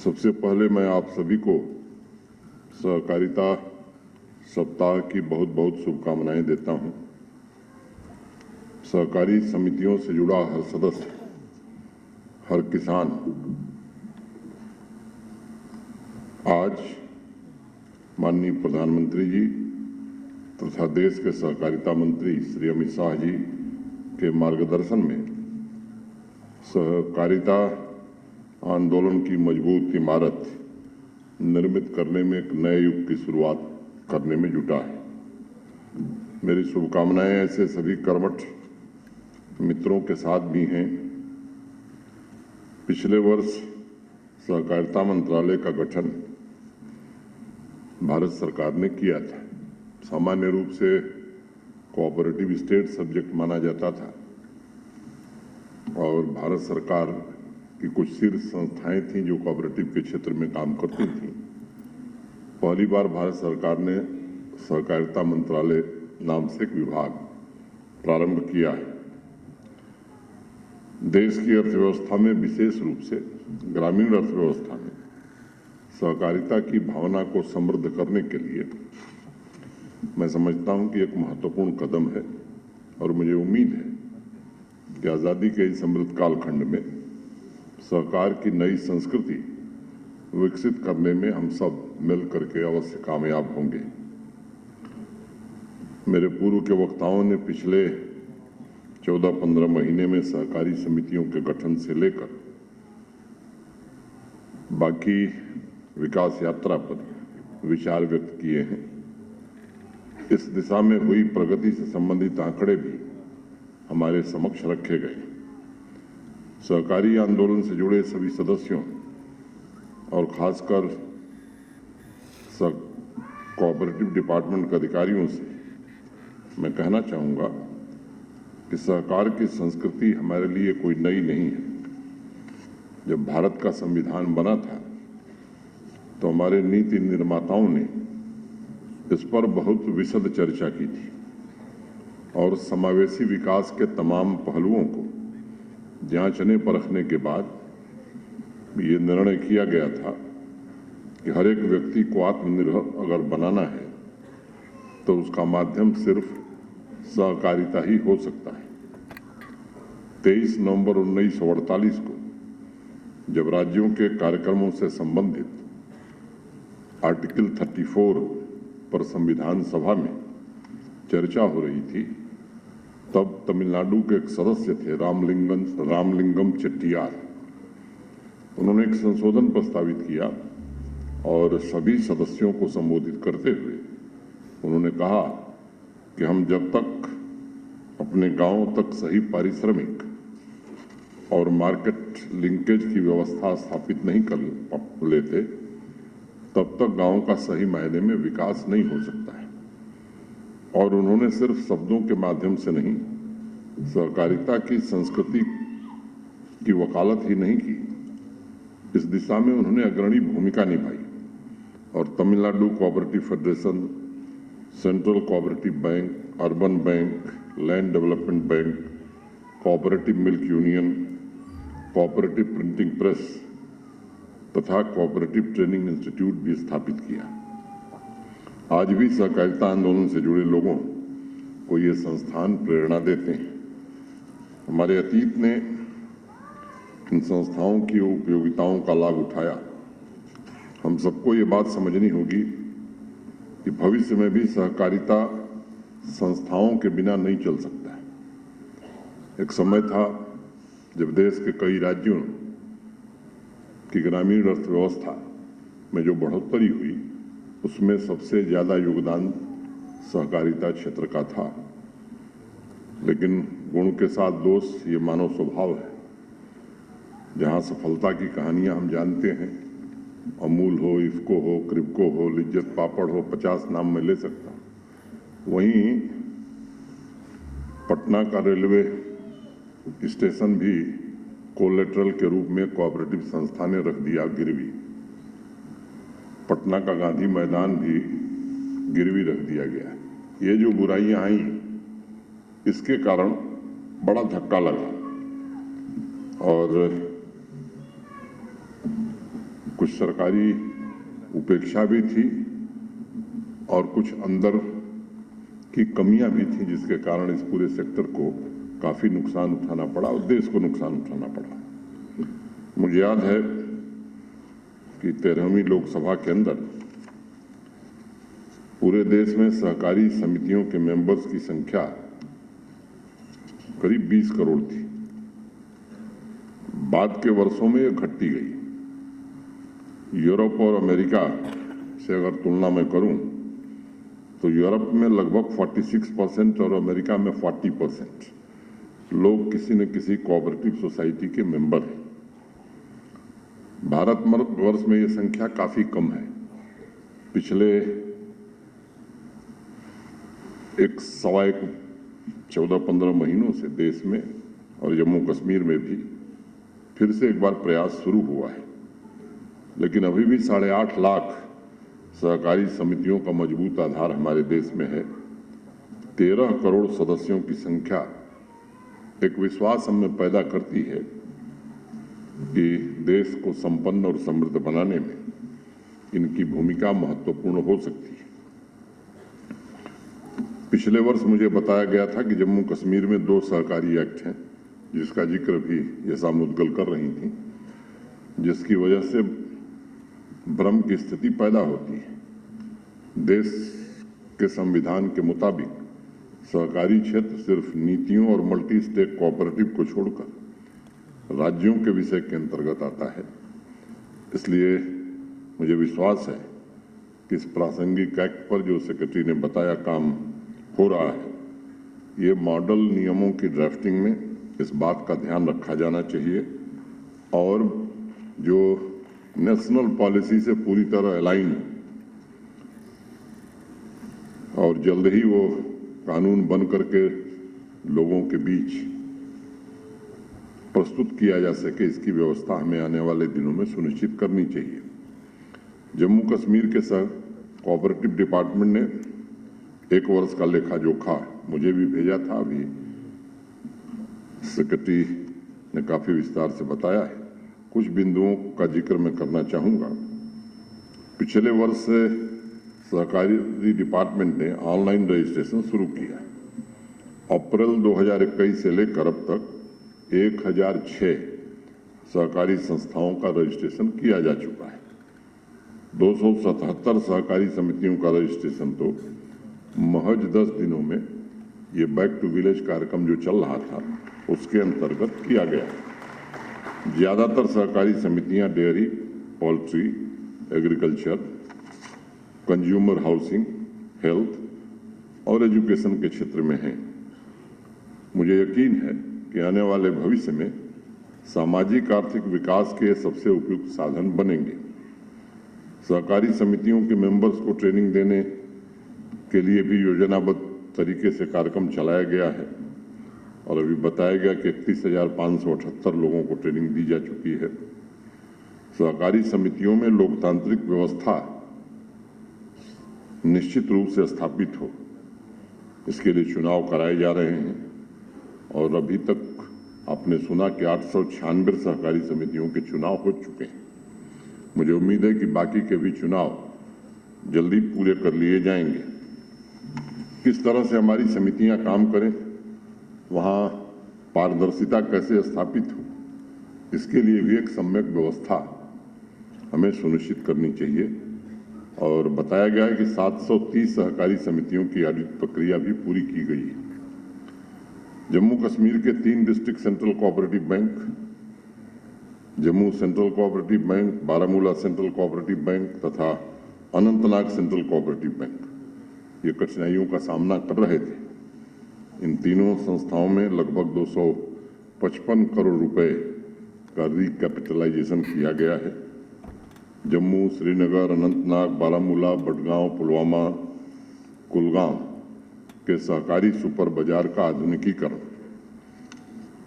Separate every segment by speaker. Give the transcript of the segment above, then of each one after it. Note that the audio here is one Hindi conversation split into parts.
Speaker 1: सबसे पहले मैं आप सभी को सहकारिता सप्ताह की बहुत बहुत शुभकामनाएं देता हूं। सहकारी समितियों से जुड़ा हर सदस्य, हर किसान आज माननीय प्रधानमंत्री जी तथा देश के सहकारिता मंत्री श्री अमित शाह जी के मार्गदर्शन में सहकारिता आंदोलन की मजबूत इमारत निर्मित करने में एक नए युग की शुरुआत करने में जुटा है। मेरी शुभकामनाएं ऐसे सभी कर्मठ मित्रों के साथ भी हैं। पिछले वर्ष सहकारिता मंत्रालय का गठन भारत सरकार ने किया था। सामान्य रूप से कोऑपरेटिव स्टेट सब्जेक्ट माना जाता था और भारत सरकार की कुछ शीर्ष संस्थाएं थीं जो कोऑपरेटिव के क्षेत्र में काम करती थीं। पहली बार भारत सरकार ने सहकारिता मंत्रालय नाम से एक विभाग प्रारंभ किया है। देश की अर्थव्यवस्था में, विशेष रूप से ग्रामीण अर्थव्यवस्था में सहकारिता की भावना को समृद्ध करने के लिए मैं समझता हूं कि एक महत्वपूर्ण कदम है और मुझे उम्मीद है कि आज़ादी के इस अमृत कालखंड में सरकार की नई संस्कृति विकसित करने में हम सब मिल करके अवश्य कामयाब होंगे। मेरे पूर्व के वक्ताओं ने पिछले 14-15 महीने में सहकारी समितियों के गठन से लेकर बाकी विकास यात्रा पर विचार व्यक्त किए हैं। इस दिशा में हुई प्रगति से संबंधित आंकड़े भी हमारे समक्ष रखे गए। सहकारी आंदोलन से जुड़े सभी सदस्यों और खासकर कोऑपरेटिव डिपार्टमेंट के अधिकारियों से मैं कहना चाहूँगा कि सहकार की संस्कृति हमारे लिए कोई नई नहीं है। जब भारत का संविधान बना था तो हमारे नीति निर्माताओं ने इस पर बहुत विशद चर्चा की थी और समावेशी विकास के तमाम पहलुओं को जांचने परखने के बाद ये निर्णय किया गया था कि हर एक व्यक्ति को आत्मनिर्भर अगर बनाना है तो उसका माध्यम सिर्फ सहकारिता ही हो सकता है। 23 नवंबर 1948 को जब राज्यों के कार्यक्रमों से संबंधित आर्टिकल 34 पर संविधान सभा में चर्चा हो रही थी, तब तमिलनाडु के एक सदस्य थे रामलिंगम चेट्टियार। उन्होंने एक संशोधन प्रस्तावित किया और सभी सदस्यों को संबोधित करते हुए उन्होंने कहा कि हम जब तक अपने गांवों तक सही पारिश्रमिक और मार्केट लिंकेज की व्यवस्था स्थापित नहीं कर लेते तब तक गांव का सही मायने में विकास नहीं हो सकता है। और उन्होंने सिर्फ शब्दों के माध्यम से नहीं, सहकारिता की संस्कृति की वकालत ही नहीं की, इस दिशा में उन्होंने अग्रणी भूमिका निभाई और Tamil Nadu cooperative federation, central cooperative bank, urban bank, land development bank, cooperative milk union, cooperative printing press तथा कोऑपरेटिव ट्रेनिंग इंस्टीट्यूट भी स्थापित किया। आज भी सहकारिता आंदोलन से जुड़े लोगों को ये संस्थान प्रेरणा देते हैं। हमारे अतीत ने इन संस्थाओं की उपयोगिताओं का लाभ उठाया। हम सबको ये बात समझनी होगी कि भविष्य में भी सहकारिता संस्थाओं के बिना नहीं चल सकता है। एक समय था जब देश के कई राज्यों की ग्रामीण अर्थव्यवस्था में जो बढ़ोतरी हुई उसमें सबसे ज़्यादा योगदान सहकारिता क्षेत्र का था। लेकिन गुण के साथ दोष ये मानव स्वभाव है। जहाँ सफलता की कहानियाँ हम जानते हैं, अमूल हो, इफ्को हो, क्रिप्को हो, लिज्जत पापड़ हो, 50 नाम मैं ले सकता हूँ। वहीं पटना का रेलवे स्टेशन भी कोलेटरल के रूप में कोऑपरेटिव संस्था ने रख दिया गिरवी। पटना का गांधी मैदान भी गिरवी रख दिया गया। ये जो बुराइयां आई, इसके कारण बड़ा धक्का लगा और कुछ सरकारी उपेक्षा भी थी और कुछ अंदर की कमियां भी थी, जिसके कारण इस पूरे सेक्टर को काफी नुकसान उठाना पड़ा और देश को नुकसान उठाना पड़ा। मुझे याद है कि 13वीं लोकसभा के अंदर पूरे देश में सहकारी समितियों के मेंबर्स की संख्या करीब 20 करोड़ थी। बाद के वर्षों में यह घटती गई। यूरोप और अमेरिका से अगर तुलना में करूं तो यूरोप में लगभग 46% और अमेरिका में 40% लोग किसी न किसी कोऑपरेटिव सोसाइटी के मेंबर हैं। भारतवर्ष में यह संख्या काफी कम है। पिछले 14-15 महीनों से देश में और जम्मू कश्मीर में भी फिर से एक बार प्रयास शुरू हुआ है, लेकिन अभी भी 8.5 लाख सहकारी समितियों का मजबूत आधार हमारे देश में है। 13 करोड़ सदस्यों की संख्या एक विश्वास हमें पैदा करती है कि देश को संपन्न और समृद्ध बनाने में इनकी भूमिका महत्वपूर्ण हो सकती है। पिछले वर्ष मुझे बताया गया था कि जम्मू कश्मीर में 2 सहकारी एक्ट हैं, जिसका जिक्र भी यशा मुद्गल कर रही थी, जिसकी वजह से भ्रम की स्थिति पैदा होती है। देश के संविधान के मुताबिक सहकारी क्षेत्र सिर्फ नीतियों और मल्टी स्टेक कोऑपरेटिव को छोड़कर राज्यों के विषय के अंतर्गत आता है। इसलिए मुझे विश्वास है कि इस प्रासंगिक एक्ट पर जो सेक्रेटरी ने बताया काम हो रहा है, ये मॉडल नियमों की ड्राफ्टिंग में इस बात का ध्यान रखा जाना चाहिए और जो नेशनल पॉलिसी से पूरी तरह अलाइन और जल्द ही वो कानून बन करके लोगों के बीच प्रस्तुत किया जा सके, इसकी व्यवस्था हमें आने वाले दिनों में सुनिश्चित करनी चाहिए। जम्मू कश्मीर के कोऑपरेटिव डिपार्टमेंट ने 1 वर्ष का लेखा जोखा मुझे भी भेजा था। अभी सेक्रेटरी ने काफी विस्तार से बताया है। कुछ बिंदुओं का जिक्र मैं करना चाहूंगा। पिछले वर्ष से सहकारी डिपार्टमेंट ने ऑनलाइन रजिस्ट्रेशन शुरू किया। अप्रैल 2021 से लेकर अब तक 1006 सहकारी संस्थाओं का रजिस्ट्रेशन किया जा चुका है। 277 सहकारी समितियों का रजिस्ट्रेशन तो महज 10 दिनों में ये बैक टू विलेज कार्यक्रम जो चल रहा था उसके अंतर्गत किया गया। ज्यादातर सहकारी समितियां dairy, poultry, agriculture, consumer housing, health और एजुकेशन के क्षेत्र में हैं। मुझे यकीन है कि आने वाले भविष्य में सामाजिक आर्थिक विकास के सबसे उपयुक्त साधन बनेंगे। सहकारी समितियों के मेंबर्स को ट्रेनिंग देने के लिए भी योजनाबद्ध तरीके से कार्यक्रम चलाया गया है और अभी बताया गया कि 31,578 लोगों को ट्रेनिंग दी जा चुकी है। सहकारी समितियों में लोकतांत्रिक व्यवस्था निश्चित रूप से स्थापित हो, इसके लिए चुनाव कराए जा रहे हैं और अभी तक आपने सुना कि 896 सहकारी समितियों के चुनाव हो चुके हैं। मुझे उम्मीद है कि बाकी के भी चुनाव जल्दी पूरे कर लिए जाएंगे। किस तरह से हमारी समितियां काम करें, वहां पारदर्शिता कैसे स्थापित हो, इसके लिए भी एक सम्यक व्यवस्था हमें सुनिश्चित करनी चाहिए। और बताया गया है कि 730 सहकारी समितियों की ऑडिट प्रक्रिया भी पूरी की गई है। जम्मू कश्मीर के 3 district central cooperative bank, Jammu central cooperative bank, Baramulla central cooperative bank तथा अनंतनाग सेंट्रल कोऑपरेटिव बैंक ये कठिनाइयों का सामना कर रहे थे। इन तीनों संस्थाओं में लगभग 255 करोड़ रुपए का रिकैपिटलाइजेशन किया गया है। जम्मू, श्रीनगर, अनंतनाग, बारामूला, बडगांव, पुलवामा, कुलगाम के सहकारी सुपर बाजार का आधुनिकीकरण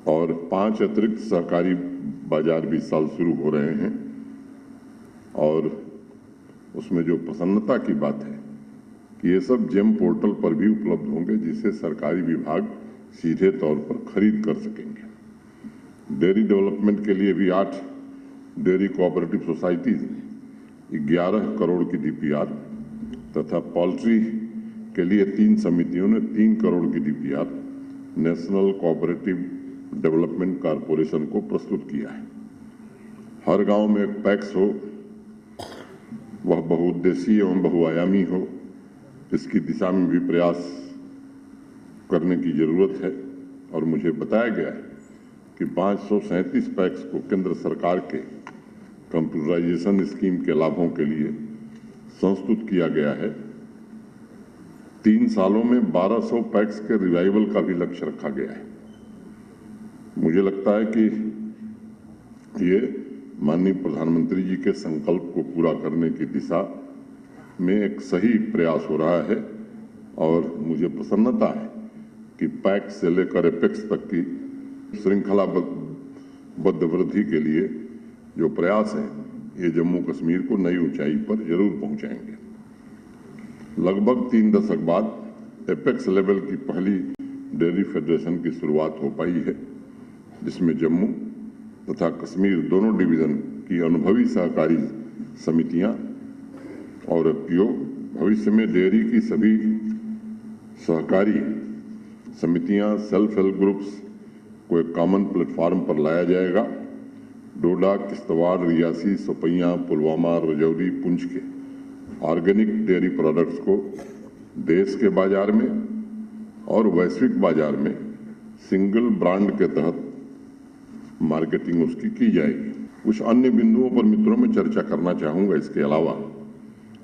Speaker 1: और 5 अतिरिक्त सहकारी बाजार भी इस साल शुरू हो रहे हैं। और उसमें जो प्रसन्नता की बात है कि ये सब जेम पोर्टल पर भी उपलब्ध होंगे, जिसे सरकारी विभाग सीधे तौर पर खरीद कर सकेंगे। डेयरी डेवलपमेंट के लिए भी 8 डेयरी कोऑपरेटिव सोसाइटीज 11 करोड़ की डीपीआर तथा पोल्ट्री के लिए 3 समितियों ने 3 करोड़ की DPR national cooperative development corporation को प्रस्तुत किया है। हर गांव में एक पैक्स हो, वह बहुउद्देशीय एवं बहुआयामी हो, इसकी दिशा में भी प्रयास करने की जरूरत है। और मुझे बताया गया है कि 537 पैक्स को केंद्र सरकार के कंप्यूटराइजेशन स्कीम के लाभों के लिए संस्तुत किया गया है। 3 सालों में 1200 पैक्स के रिवाइवल का भी लक्ष्य रखा गया है। मुझे लगता है कि ये माननीय प्रधानमंत्री जी के संकल्प को पूरा करने की दिशा में एक सही प्रयास हो रहा है और मुझे प्रसन्नता है कि पैक्स से लेकर एपेक्स तक की श्रृंखलाबद्ध वृद्धि के लिए जो प्रयास है, ये जम्मू कश्मीर को नई ऊंचाई पर जरूर पहुंचाएंगे। लगभग 3 दशक बाद एपेक्स लेवल की पहली डेयरी फेडरेशन की शुरुआत हो पाई है, जिसमें जम्मू तथा कश्मीर दोनों डिवीजन की अनुभवी सहकारी समितियां और एफपीओ, भविष्य में डेयरी की सभी सहकारी समितियां, सेल्फ हेल्प ग्रुप्स को एक कॉमन प्लेटफॉर्म पर लाया जाएगा। डोडा, किश्तवाड़, रियासी, सोपैया, पुलवामा, रजौरी, पुंछ के ऑर्गेनिक डेयरी प्रोडक्ट्स को देश के बाजार में और वैश्विक बाजार में सिंगल ब्रांड के तहत मार्केटिंग उसकी की जाएगी। कुछ अन्य बिंदुओं पर मित्रों में चर्चा करना चाहूंगा। इसके अलावा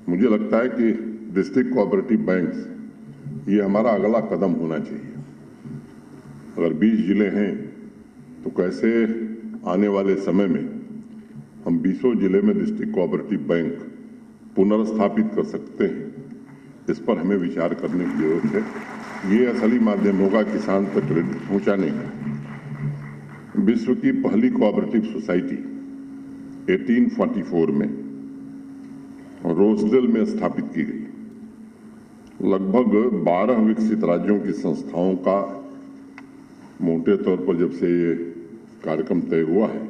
Speaker 1: मुझे लगता है कि डिस्ट्रिक्ट कोऑपरेटिव बैंक्स ये हमारा अगला कदम होना चाहिए। अगर 20 जिले हैं तो कैसे आने वाले समय में हम 20 जिले में डिस्ट्रिक्ट कोऑपरेटिव बैंक पुनर्स्थापित कर सकते हैं, इस पर हमें विचार करने की जरूरत है। ये असली माध्यम होगा किसान तक क्रेडिट पहुंचाने का। विश्व की पहली कोऑपरेटिव सोसाइटी 1844 में रोजडेल में स्थापित की गई। लगभग 12 विकसित राज्यों की संस्थाओं का मोटे तौर पर जब से ये कार्यक्रम तय हुआ है,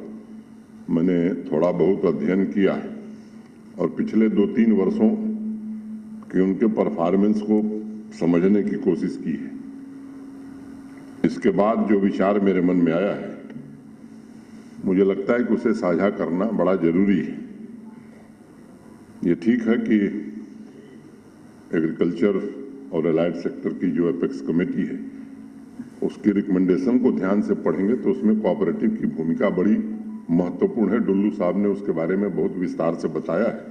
Speaker 1: मैंने थोड़ा बहुत अध्ययन किया है और पिछले 2-3 वर्षों के उनके परफॉर्मेंस को समझने की कोशिश की है। इसके बाद जो विचार मेरे मन में आया है, मुझे लगता है कि उसे साझा करना बड़ा जरूरी है। ये ठीक है कि एग्रीकल्चर और एलाइड सेक्टर की जो एपेक्स कमेटी है, उसकी रिकमेंडेशन को ध्यान से पढ़ेंगे तो उसमें कोऑपरेटिव की भूमिका बड़ी महत्वपूर्ण है। डुल्लू साहब ने उसके बारे में बहुत विस्तार से बताया है,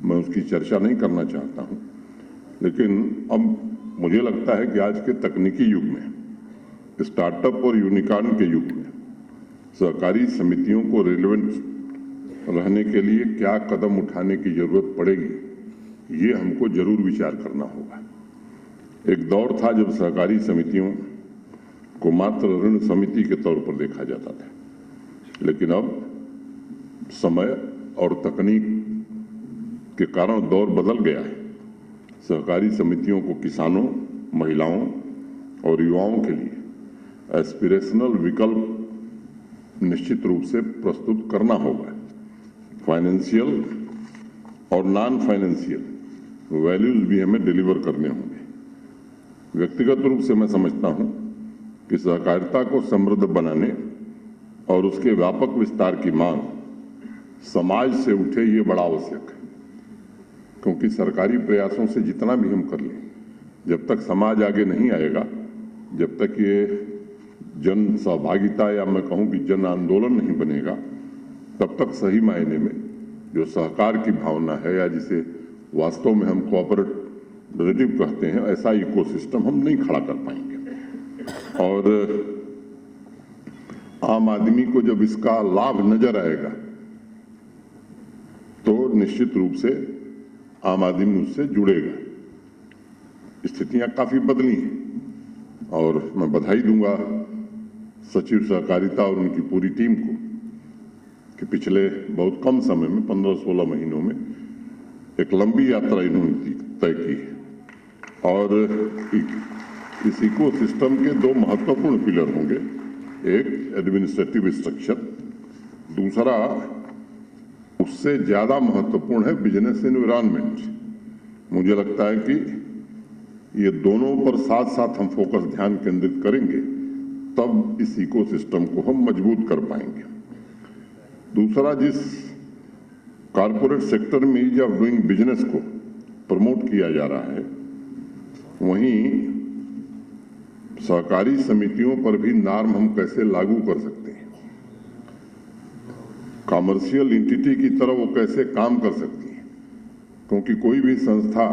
Speaker 1: मैं उसकी चर्चा नहीं करना चाहता हूं। लेकिन अब मुझे लगता है कि आज के तकनीकी युग में, स्टार्टअप और यूनिकॉर्न के युग में सहकारी समितियों को रिलेवेंट रहने के लिए क्या कदम उठाने की जरूरत पड़ेगी, ये हमको जरूर विचार करना होगा। एक दौर था जब सहकारी समितियों को मात्र ऋण समिति के तौर पर देखा जाता था, लेकिन अब समय और तकनीक के कारण दौर बदल गया है। सहकारी समितियों को किसानों, महिलाओं और युवाओं के लिए एस्पिरेशनल विकल्प निश्चित रूप से प्रस्तुत करना होगा। फाइनेंशियल और नॉन फाइनेंशियल वैल्यूज भी हमें डिलीवर करने होंगे। व्यक्तिगत रूप से मैं समझता हूं कि सहकारिता को समृद्ध बनाने और उसके व्यापक विस्तार की मांग समाज से उठे, ये बड़ा आवश्यक है। क्योंकि सरकारी प्रयासों से जितना भी हम कर लें, जब तक समाज आगे नहीं आएगा, जब तक ये जन सहभागिता या मैं कहूं कि जन आंदोलन नहीं बनेगा, तब तक सही मायने में जो सहकार की भावना है या जिसे वास्तव में हम कोऑपरेटिव कहते हैं, ऐसा इकोसिस्टम हम नहीं खड़ा कर पाएंगे। और आम आदमी को जब इसका लाभ नजर आएगा तो निश्चित रूप से आम आदमी उससे जुड़ेगा। स्थितियां काफी बदली हैं और मैं बधाई दूंगा सचिव सहकारिता और उनकी पूरी टीम को कि पिछले बहुत कम समय में 15-16 महीनों में एक लंबी यात्रा इन्होंने तय की है। और इस इकोसिस्टम के 2 महत्वपूर्ण पिलर होंगे, एक एडमिनिस्ट्रेटिव स्ट्रक्चर, दूसरा उससे ज्यादा महत्वपूर्ण है बिजनेस एनवायरनमेंट। मुझे लगता है कि ये दोनों पर साथ साथ हम फोकस ध्यान केंद्रित करेंगे, तब इस इकोसिस्टम को हम मजबूत कर पाएंगे। दूसरा, जिस कॉरपोरेट सेक्टर में ईज ऑफ डूइंग बिजनेस को प्रमोट किया जा रहा है, वहीं सहकारी समितियों पर भी नॉर्म हम कैसे लागू कर सकते हैं, कॉमर्शियल एंटिटी की तरह वो कैसे काम कर सकती हैं, क्योंकि कोई भी संस्था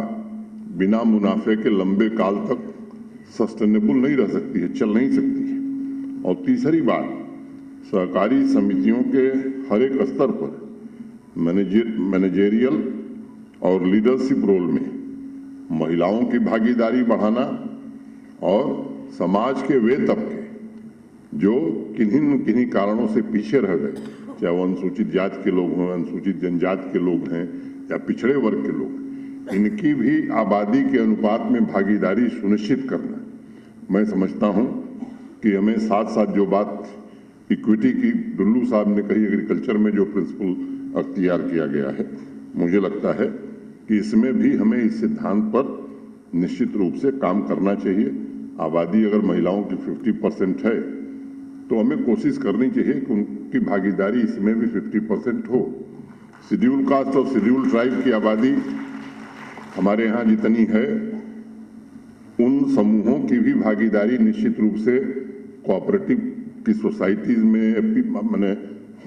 Speaker 1: बिना मुनाफे के लंबे काल तक सस्टेनेबल नहीं रह सकती है, चल नहीं सकती है। और तीसरी बात, सहकारी समितियों के हर एक स्तर पर मैनेजेरियल और लीडरशिप रोल में महिलाओं की भागीदारी बढ़ाना और समाज के वे तबके जो किन्हीं न किन्हीं कारणों से पीछे रह गए, चाहे वो अनुसूचित जाति के लोग हों, अनुसूचित जनजाति के लोग हैं या पिछड़े वर्ग के लोग, इनकी भी आबादी के अनुपात में भागीदारी सुनिश्चित करना। मैं समझता हूं कि हमें साथ साथ जो बात इक्विटी की डुल्लू साहब ने कही, एग्रीकल्चर में जो प्रिंसिपल अख्तियार किया गया है, मुझे लगता है कि इसमें भी हमें इस सिद्धांत पर निश्चित रूप से काम करना चाहिए। आबादी अगर महिलाओं की 50% है तो हमें कोशिश करनी चाहिए कि उनकी भागीदारी इसमें भी 50% हो। शेड्यूल कास्ट और शेड्यूल ट्राइब की आबादी हमारे यहाँ जितनी है, उन समूहों की भी भागीदारी निश्चित रूप से कोऑपरेटिव की सोसाइटीज में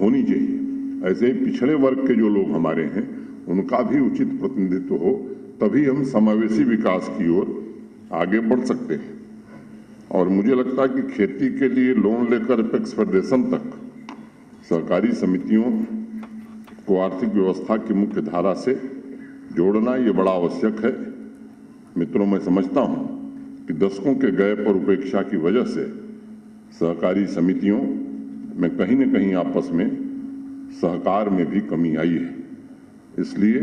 Speaker 1: होनी चाहिए। ऐसे ही पिछड़े वर्ग के जो लोग हमारे हैं, उनका भी उचित प्रतिनिधित्व हो, तभी हम समावेशी विकास की ओर आगे बढ़ सकते हैं। और मुझे लगता है कि खेती के लिए लोन लेकर एपेक्स फेडरेशन तक सहकारी समितियों को आर्थिक व्यवस्था की मुख्य धारा से जोड़ना ये बड़ा आवश्यक है। मित्रों, मैं समझता हूं कि दशकों के गए पर उपेक्षा की वजह से सहकारी समितियों में कहीं न कहीं आपस में सहकार में भी कमी आई है। इसलिए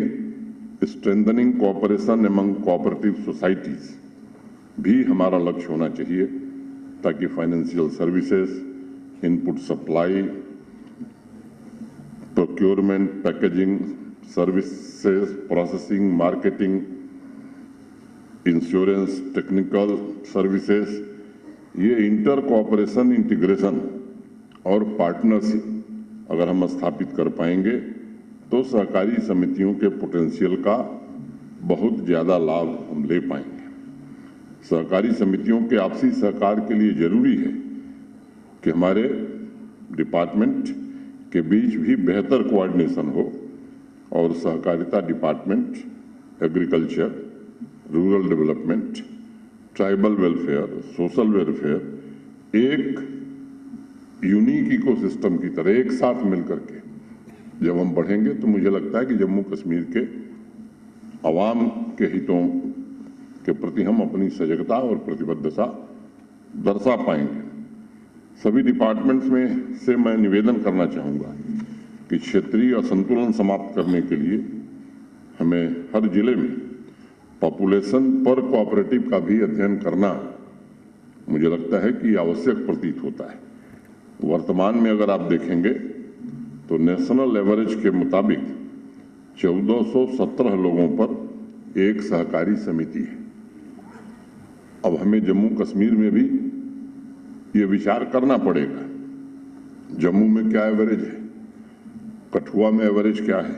Speaker 1: strengthening cooperation among cooperative societies भी हमारा लक्ष्य होना चाहिए, ताकि financial services, input supply, procurement, packaging services, processing, marketing, insurance, technical services, ये इंटर कोऑपरेशन, इंटीग्रेशन और पार्टनरशिप अगर हम स्थापित कर पाएंगे तो सहकारी समितियों के पोटेंशियल का बहुत ज़्यादा लाभ हम ले पाएंगे। सहकारी समितियों के आपसी सहकार के लिए जरूरी है कि हमारे डिपार्टमेंट के बीच भी बेहतर कोऑर्डिनेशन हो और सहकारिता department, agriculture, rural development, tribal welfare, social welfare एक यूनिक इकोसिस्टम की तरह एक साथ मिलकर के जब हम बढ़ेंगे तो मुझे लगता है कि जम्मू कश्मीर के अवाम के हितों के प्रति हम अपनी सजगता और प्रतिबद्धता दर्शा पाएंगे। सभी डिपार्टमेंट्स में से मैं निवेदन करना चाहूँगा कि क्षेत्रीय असंतुलन समाप्त करने के लिए हमें हर जिले में पॉपुलेशन पर कोऑपरेटिव का भी अध्ययन करना मुझे लगता है कि आवश्यक प्रतीत होता है। वर्तमान में अगर आप देखेंगे तो नेशनल एवरेज के मुताबिक 1417 लोगों पर एक सहकारी समिति है। अब हमें जम्मू कश्मीर में भी ये विचार करना पड़ेगा, जम्मू में क्या एवरेज है, कठुआ में एवरेज क्या है,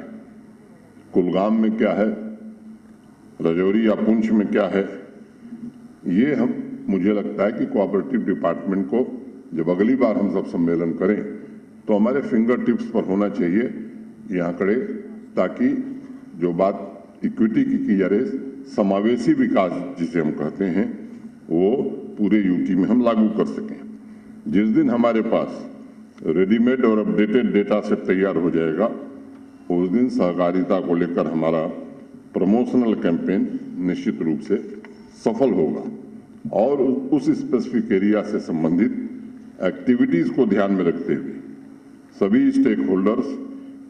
Speaker 1: कुलगाम में क्या है, राजौरी या पुंछ में क्या है। ये हम मुझे लगता है कि कोऑपरेटिव डिपार्टमेंट को जब अगली बार हम सब सम्मेलन करें तो हमारे फिंगर टिप्स पर होना चाहिए ये आंकड़े, ताकि जो बात इक्विटी की जा रही, समावेशी विकास जिसे हम कहते हैं, वो पूरे यूटी में हम लागू कर सकें। जिस दिन हमारे पास रेडीमेड और अपडेटेड डेटा सेट तैयार हो जाएगा, उस दिन सहकारिता को लेकर हमारा प्रमोशनल कैंपेन निश्चित रूप से सफल होगा और उस स्पेसिफिक एरिया से संबंधित एक्टिविटीज को ध्यान में रखते हुए सभी stakeholders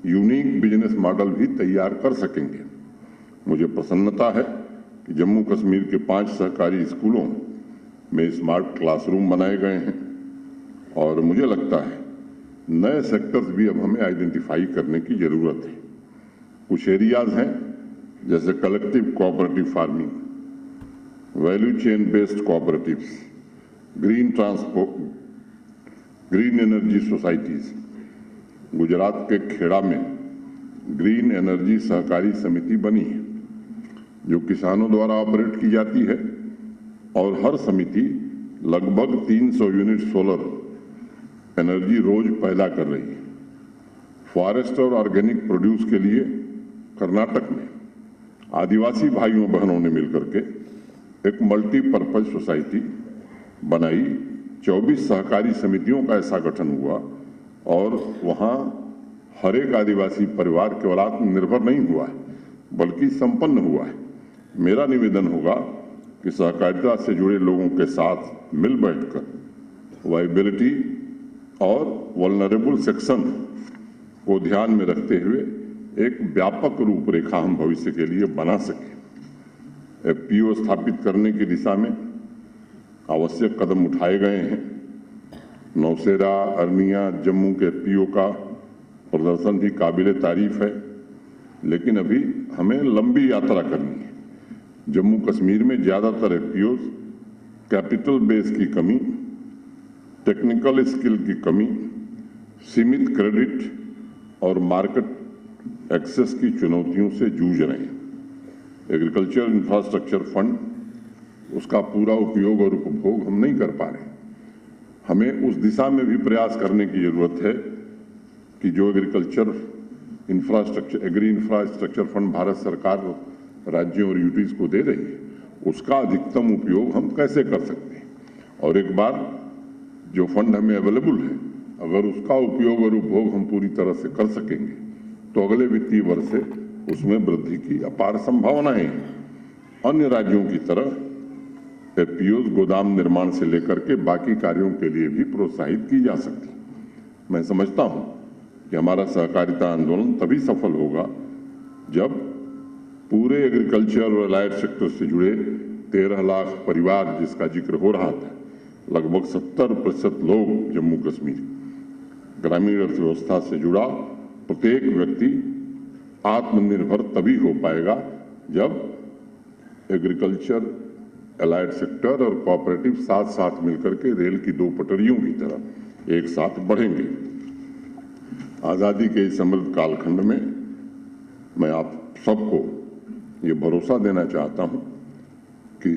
Speaker 1: unique business model भी तैयार कर सकेंगे। मुझे प्रसन्नता है कि जम्मू कश्मीर के 5 सहकारी स्कूलों में स्मार्ट क्लासरूम बनाए गए हैं और मुझे लगता है नए सेक्टर्स भी अब हमें आइडेंटिफाई करने की जरूरत है। कुछ एरियाज हैं जैसे collective cooperative farming, value chain based cooperatives, green transport, green energy societies. Gujarat के खेड़ा में ग्रीन एनर्जी सहकारी समिति बनी है जो किसानों द्वारा ऑपरेट की जाती है और हर समिति लगभग 300 यूनिट सोलर एनर्जी रोज पैदा कर रही है। फॉरेस्ट और ऑर्गेनिक प्रोड्यूस के लिए कर्नाटक में आदिवासी भाइयों बहनों ने मिलकर के एक मल्टीपर्पज सोसाइटी बनाई। 24 सहकारी समितियों का ऐसा गठन हुआ और वहाँ हर एक आदिवासी परिवार केवल आत्मनिर्भर नहीं हुआ है बल्कि संपन्न हुआ है। मेरा निवेदन होगा कि सहकारिता से जुड़े लोगों के साथ मिल बैठकर वाइबिलिटी और वल्नरेबल सेक्शन को ध्यान में रखते हुए एक व्यापक रूपरेखा हम भविष्य के लिए बना सकें। एफपीओ स्थापित करने की दिशा में आवश्यक कदम उठाए गए हैं। नौशेरा, अरनिया, जम्मू के एफपीओ का प्रदर्शन भी काबिले तारीफ है, लेकिन अभी हमें लंबी यात्रा करनी है। जम्मू कश्मीर में ज़्यादातर एफपीओ कैपिटल बेस की कमी, टेक्निकल स्किल की कमी, सीमित क्रेडिट और मार्केट एक्सेस की चुनौतियों से जूझ रहे हैं। एग्रीकल्चर इंफ्रास्ट्रक्चर फंड, उसका पूरा उपयोग और उपभोग हम नहीं कर पा रहे। हमें उस दिशा में भी प्रयास करने की जरूरत है कि जो agriculture infrastructure, agri infrastructure fund Bharat सरकार राज्यों और यूटीज को दे रही है, उसका अधिकतम उपयोग हम कैसे कर सकते हैं। और एक बार जो फंड हमें अवेलेबल है, अगर उसका उपयोग और उपभोग हम पूरी तरह से कर सकेंगे तो अगले वित्तीय वर्ष से उसमें वृद्धि की अपार संभावनाएं हैं। अन्य राज्यों की तरह एफपीओ गोदाम निर्माण से लेकर के बाकी कार्यों के लिए भी प्रोत्साहित की जा सकती है। मैं समझता हूं कि हमारा सहकारिता आंदोलन तभी सफल होगा जब पूरे एग्रीकल्चर और अलाइड सेक्टर से जुड़े 13 लाख परिवार जिसका जिक्र हो रहा था, लगभग 70% लोग जम्मू कश्मीर ग्रामीण अर्थव्यवस्था से जुड़ा प्रत्येक व्यक्ति आत्मनिर्भर तभी हो पाएगा जब एग्रीकल्चर, अलाइड सेक्टर और कोऑपरेटिव साथ साथ मिलकर के रेल की 2 पटरियों की तरह एक साथ बढ़ेंगे। आज़ादी के इस अमृत कालखंड में मैं आप सबको ये भरोसा देना चाहता हूं कि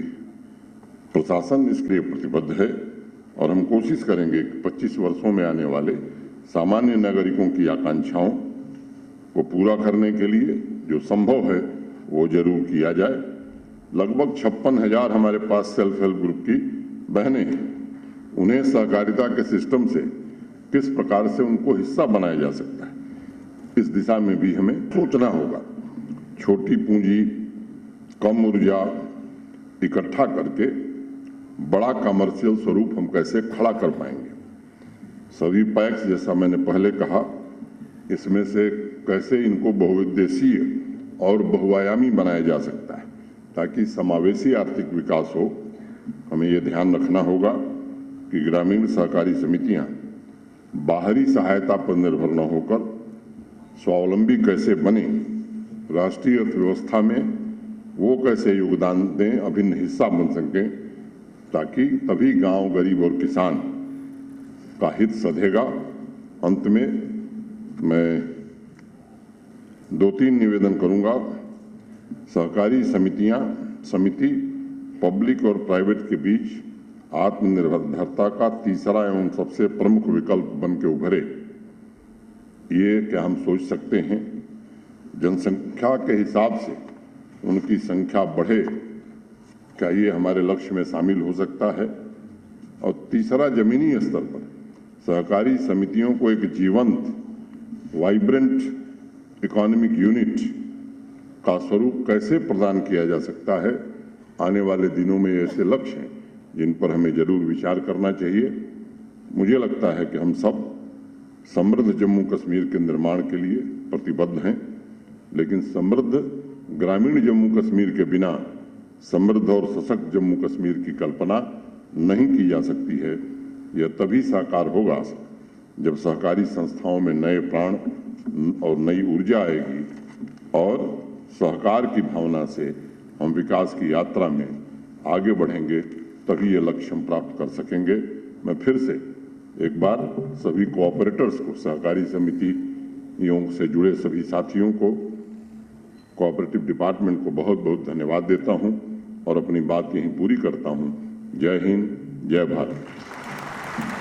Speaker 1: प्रशासन इसके लिए प्रतिबद्ध है और हम कोशिश करेंगे कि 25 वर्षों में आने वाले सामान्य नागरिकों की आकांक्षाओं को पूरा करने के लिए जो संभव है वो जरूर किया जाए। लगभग 56,000 हमारे पास सेल्फ हेल्प ग्रुप की बहनें हैं। उन्हें सहकारिता के सिस्टम से किस प्रकार से उनको हिस्सा बनाया जा सकता है, इस दिशा में भी हमें सोचना होगा। छोटी पूंजी, कम ऊर्जा इकट्ठा करके बड़ा कमर्शियल स्वरूप हम कैसे खड़ा कर पाएंगे। सभी पैक्स, जैसा मैंने पहले कहा, इसमें से कैसे इनको बहुउद्देशीय और बहुआयामी बनाया जा सकता है ताकि समावेशी आर्थिक विकास हो। हमें ये ध्यान रखना होगा कि ग्रामीण सहकारी समितियां बाहरी सहायता पर निर्भर न होकर स्वावलंबी कैसे बने, राष्ट्रीय अर्थव्यवस्था में वो कैसे योगदान दें, अभिन्न हिस्सा बन सकें, ताकि तभी गांव, गरीब और किसान का हित सधेगा। अंत में मैं 2-3 निवेदन करूंगा। सहकारी समिति पब्लिक और प्राइवेट के बीच आत्मनिर्भरता का तीसरा एवं सबसे प्रमुख विकल्प बन के उभरे, ये क्या हम सोच सकते हैं? जनसंख्या के हिसाब से उनकी संख्या बढ़े, क्या ये हमारे लक्ष्य में शामिल हो सकता है? और तीसरा, जमीनी स्तर पर सहकारी समितियों को एक जीवंत, वाइब्रेंट इकोनॉमिक यूनिट का स्वरूप कैसे प्रदान किया जा सकता है? आने वाले दिनों में ऐसे लक्ष्य हैं जिन पर हमें जरूर विचार करना चाहिए। मुझे लगता है कि हम सब समृद्ध जम्मू कश्मीर के निर्माण के लिए प्रतिबद्ध हैं, लेकिन समृद्ध ग्रामीण जम्मू कश्मीर के बिना समृद्ध और सशक्त जम्मू कश्मीर की कल्पना नहीं की जा सकती है। यह तभी साकार होगा जब सहकारी संस्थाओं में नए प्राण और नई ऊर्जा आएगी और सहकार की भावना से हम विकास की यात्रा में आगे बढ़ेंगे, तभी ये लक्ष्य हम प्राप्त कर सकेंगे। मैं फिर से एक बार सभी कोऑपरेटर्स को, सहकारी समितियों से जुड़े सभी साथियों को, कोऑपरेटिव डिपार्टमेंट को बहुत बहुत धन्यवाद देता हूं और अपनी बात यहीं पूरी करता हूं। जय हिंद, जय भारत।